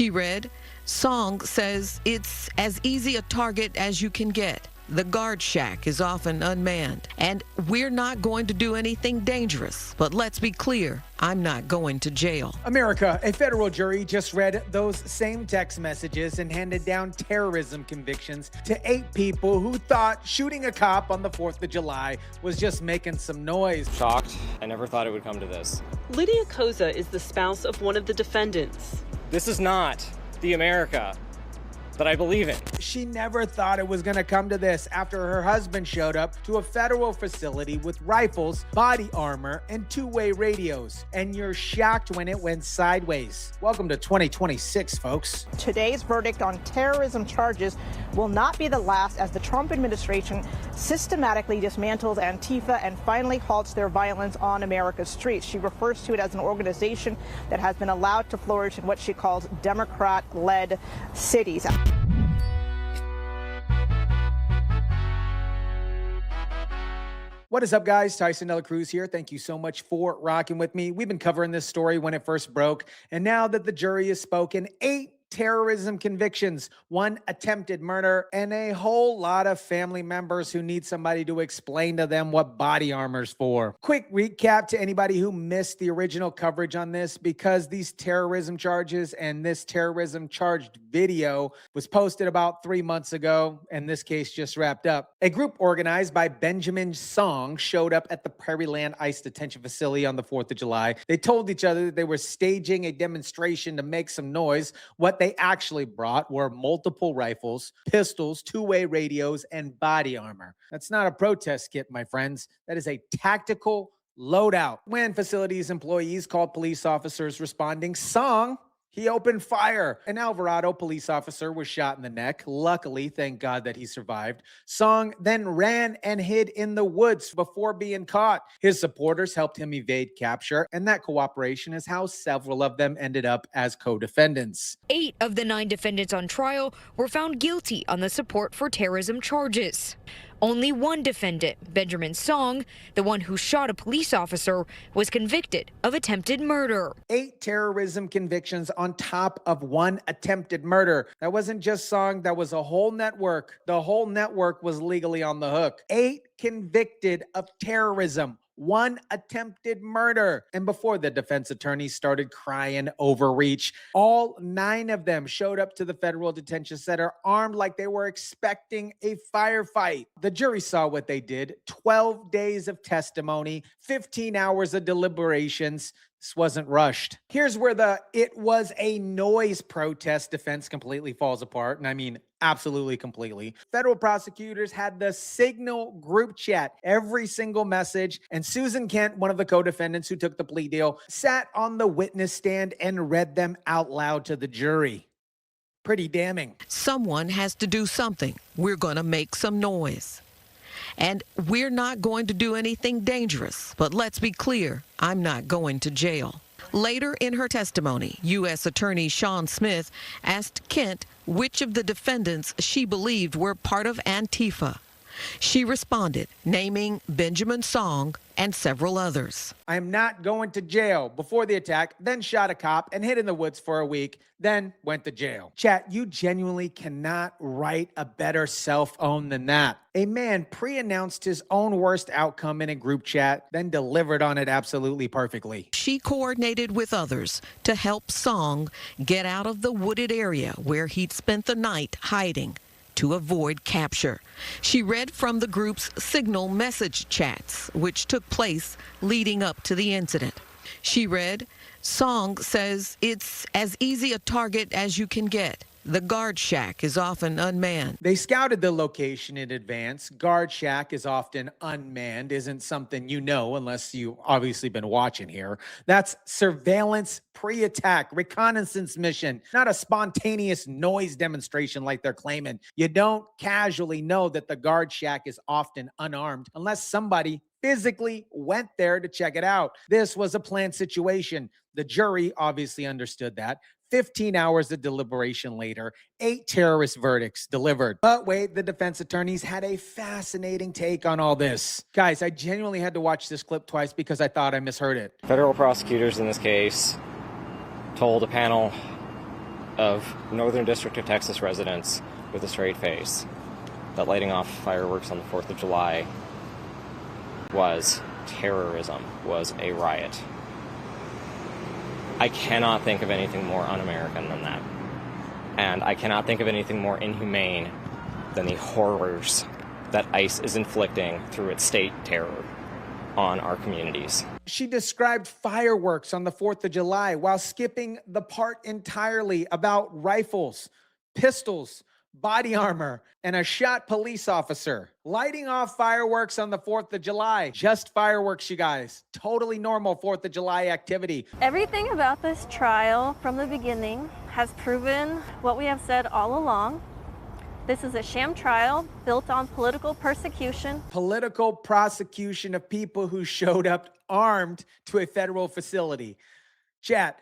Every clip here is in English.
She read, "Song says it's as easy a target as you can get. The guard shack is often unmanned, and we're not going to do anything dangerous. But let's be clear, I'm not going to jail." America, a federal jury just read those same text messages and handed down terrorism convictions to 8 people who thought shooting a cop on the 4th of July was just making some noise. Shocked. I never thought it would come to this. Lydia Koza is the spouse of one of the defendants. This is not the America that I believe in. She never thought it was going to come to this after her husband showed up to a federal facility with rifles, body armor, and two-way radios. And you're shocked when it went sideways. Welcome to 2026, folks. Today's verdict on terrorism charges will not be the last as the Trump administration systematically dismantles Antifa and finally halts their violence on America's streets. She refers to it as an organization that has been allowed to flourish in what she calls Democrat-led cities. What is up, guys? Tyson, DeLaCruz here. Thank you so much for rocking with me. We've been covering this story when it first broke, and now that the jury has spoken, 8 terrorism convictions, 1 attempted murder, and a whole lot of family members who need somebody to explain to them what body armor's for. Quick recap to anybody who missed the original coverage on this, because these terrorism charges and this terrorism charged video was posted about 3 months ago, and this case just wrapped up. A group organized by Benjamin Song showed up at the Prairieland ICE Detention Facility on the 4th of July. They told each other that they were staging a demonstration to make some noise. What they actually brought were multiple rifles, pistols, two-way radios, and body armor. That's not a protest kit, my friends. That is a tactical loadout. When facilities employees called police officers responding, Song, he opened fire. An Alvarado police officer was shot in the neck. Luckily, thank God that he survived. Song then ran and hid in the woods before being caught. His supporters helped him evade capture, and that cooperation is how several of them ended up as co-defendants. 8 of the 9 defendants on trial were found guilty on the support for terrorism charges. Only 1 defendant, Benjamin Song, the one who shot a police officer, was convicted of attempted murder. 8 terrorism convictions on top of 1 attempted murder. That wasn't just Song, that was a whole network. The whole network was legally on the hook. 8 convicted of terrorism. 1 attempted murder. And before the defense attorneys started crying overreach, all 9 of them showed up to the federal detention center armed like they were expecting a firefight. The jury saw what they did. 12 days of testimony, 15 hours of deliberations. This wasn't rushed. Here's where the "it was a noise" protest defense completely falls apart. And I mean, absolutely completely. Federal prosecutors had the Signal group chat, every single message. And Susan Kent, one of the co-defendants who took the plea deal, sat on the witness stand and read them out loud to the jury. Pretty damning. Someone has to do something. We're going to make some noise. And we're not going to do anything dangerous. But let's be clear, I'm not going to jail. Later in her testimony, U.S. Attorney Sean Smith asked Kent which of the defendants she believed were part of Antifa. She responded, naming Benjamin Song and several others. I am not going to jail. Before the attack, then shot a cop and hid in the woods for a week, then went to jail. Chat, you genuinely cannot write a better self-own than that. A man pre-announced his own worst outcome in a group chat, then delivered on it absolutely perfectly. She coordinated with others to help Song get out of the wooded area where he'd spent the night hiding to avoid capture. She read from the group's Signal message chats, which took place leading up to the incident. She read, Song says it's as easy a target as you can get. The guard shack is often unmanned. They scouted the location in advance. Guard shack is often unmanned. Isn't something you know unless you've obviously been watching here. That's surveillance, pre-attack, reconnaissance mission, not a spontaneous noise demonstration like they're claiming. You don't casually know that the guard shack is often unarmed unless somebody physically went there to check it out. This was a planned situation. The jury obviously understood that. 15 hours of deliberation later, 8 terrorist verdicts delivered. But wait, the defense attorneys had a fascinating take on all this. Guys, I genuinely had to watch this clip twice because I thought I misheard it. Federal prosecutors in this case told a panel of Northern District of Texas residents with a straight face that lighting off fireworks on the 4th of July was terrorism, was a riot. I cannot think of anything more un-American than that. And I cannot think of anything more inhumane than the horrors that ICE is inflicting through its state terror on our communities. She described fireworks on the 4th of July while skipping the part entirely about rifles, pistols, body armor, and a shot police officer. Lighting off fireworks on the 4th of July. Just fireworks, you guys. Totally normal 4th of July activity. Everything about this trial from the beginning has proven what we have said all along. This is a sham trial built on political persecution. Political prosecution of people who showed up armed to a federal facility. Chat,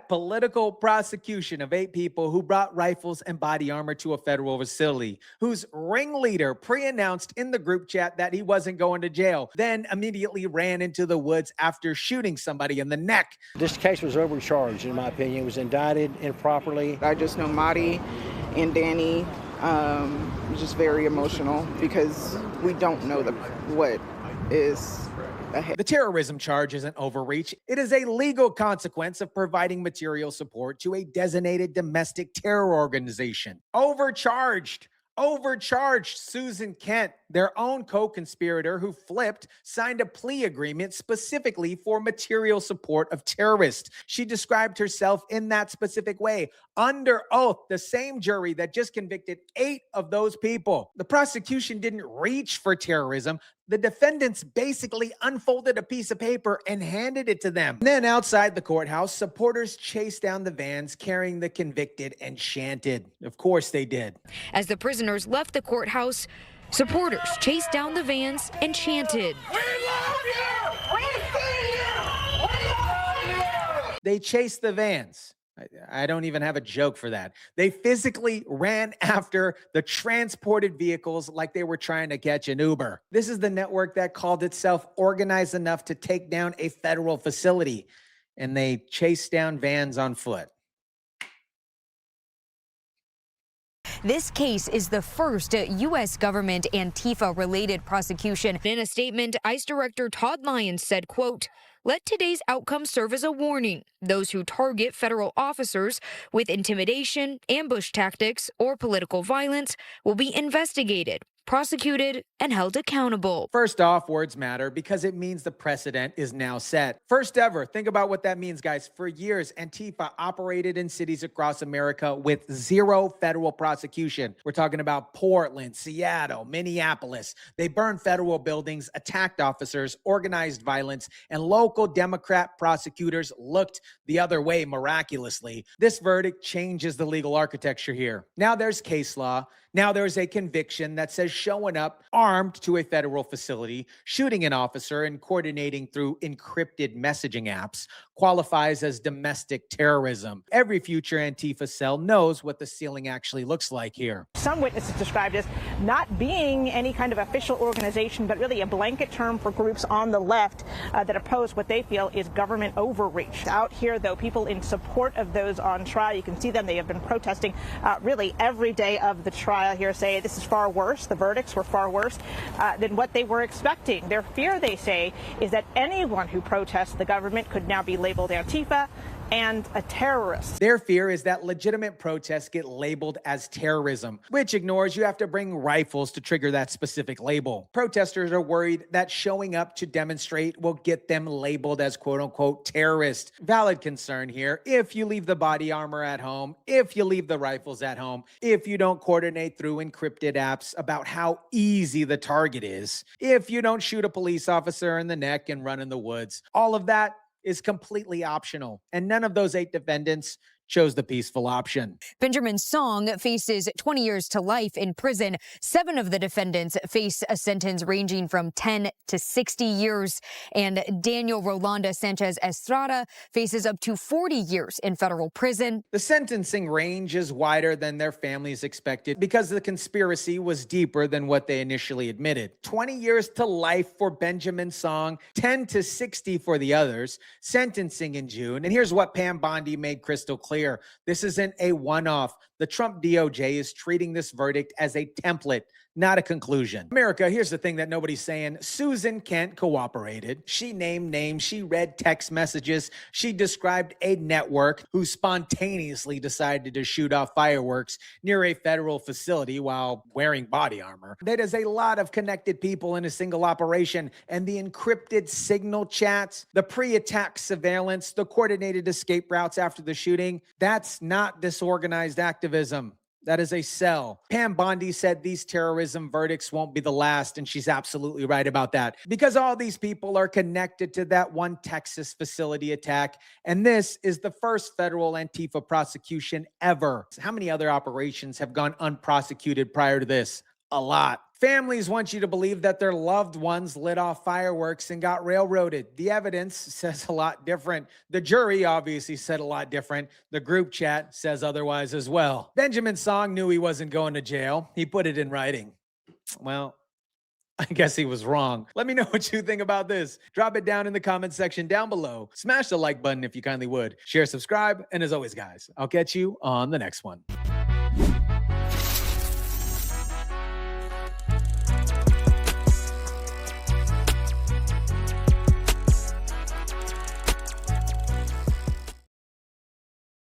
political prosecution of 8 people who brought rifles and body armor to a federal facility, whose ringleader pre-announced in the group chat that he wasn't going to jail, then immediately ran into the woods after shooting somebody in the neck. This case was overcharged, in my opinion. It was indicted improperly. I just know Marty and Danny was just very emotional because we don't know what is ahead. The terrorism charge isn't overreach. It is a legal consequence of providing material support to a designated domestic terror organization. Overcharged Susan Kent, their own co-conspirator who flipped, signed a plea agreement specifically for material support of terrorists. She described herself in that specific way, under oath, the same jury that just convicted 8 of those people. The prosecution didn't reach for terrorism. The defendants basically unfolded a piece of paper and handed it to them. And then outside the courthouse, supporters chased down the vans carrying the convicted and chanted. Of course they did. As the prisoners left the courthouse, supporters chased down the vans and chanted, "We love you! We see you! We love you!" They chased the vans. I don't even have a joke for that. They physically ran after the transported vehicles like they were trying to catch an Uber. This is the network that called itself organized enough to take down a federal facility, and they chased down vans on foot. This case is the first U.S. government Antifa-related prosecution. In a statement, ICE Director Todd Lyons said, quote, "Let today's outcome serve as a warning. Those who target federal officers with intimidation, ambush tactics, or political violence will be investigated, prosecuted, and held accountable." First off, words matter because it means the precedent is now set. First ever, think about what that means, guys. For years, Antifa operated in cities across America with 0 federal prosecution. We're talking about Portland, Seattle, Minneapolis. They burned federal buildings, attacked officers, organized violence, and local Democrat prosecutors looked the other way miraculously. This verdict changes the legal architecture here. Now there's case law. Now there's a conviction that says showing up armed to a federal facility, shooting an officer, and coordinating through encrypted messaging apps qualifies as domestic terrorism. Every future Antifa cell knows what the ceiling actually looks like here. Some witnesses described as not being any kind of official organization, but really a blanket term for groups on the left that oppose what they feel is government overreach. Out here, though, people in support of those on trial, you can see them. They have been protesting really every day of the trial here, say this is far worse. The verdicts were far worse than what they were expecting. Their fear, they say, is that anyone who protests the government could now be labeled Antifa and a terrorist. Their fear is that legitimate protests get labeled as terrorism, which ignores you have to bring rifles to trigger that specific label. Protesters are worried that showing up to demonstrate will get them labeled as quote-unquote terrorist. Valid concern here. If you leave the body armor at home, if you leave the rifles at home, if you don't coordinate through encrypted apps about how easy the target is, if you don't shoot a police officer in the neck and run in the woods, all of that is completely optional. And none of those 8 defendants chose the peaceful option. Benjamin Song faces 20 years to life in prison. 7 of the defendants face a sentence ranging from 10 to 60 years. And Daniel Rolanda Sanchez Estrada faces up to 40 years in federal prison. The sentencing range is wider than their families expected because the conspiracy was deeper than what they initially admitted. 20 years to life for Benjamin Song, 10 to 60 for the others, sentencing in June. And here's what Pam Bondi made crystal clear. This isn't a one-off. The Trump DOJ is treating this verdict as a template, not a conclusion. America, here's the thing that nobody's saying. Susan Kent cooperated. She named names. She read text messages. She described a network who spontaneously decided to shoot off fireworks near a federal facility while wearing body armor. That is a lot of connected people in a single operation, and the encrypted signal chats, the pre-attack surveillance, the coordinated escape routes after the shooting, that's not disorganized activism. That is a cell. Pam Bondi said these terrorism verdicts won't be the last, and she's absolutely right about that. Because all these people are connected to that one Texas facility attack, and this is the first federal Antifa prosecution ever. How many other operations have gone unprosecuted prior to this? A lot. Families want you to believe that their loved ones lit off fireworks and got railroaded. The evidence says a lot different. The jury obviously said a lot different. The group chat says otherwise as well. Benjamin Song knew he wasn't going to jail. He put it in writing. Well, I guess he was wrong. Let me know what you think about this. Drop it down in the comment section down below. Smash the like button if you kindly would. Share, subscribe, and as always, guys, I'll catch you on the next one.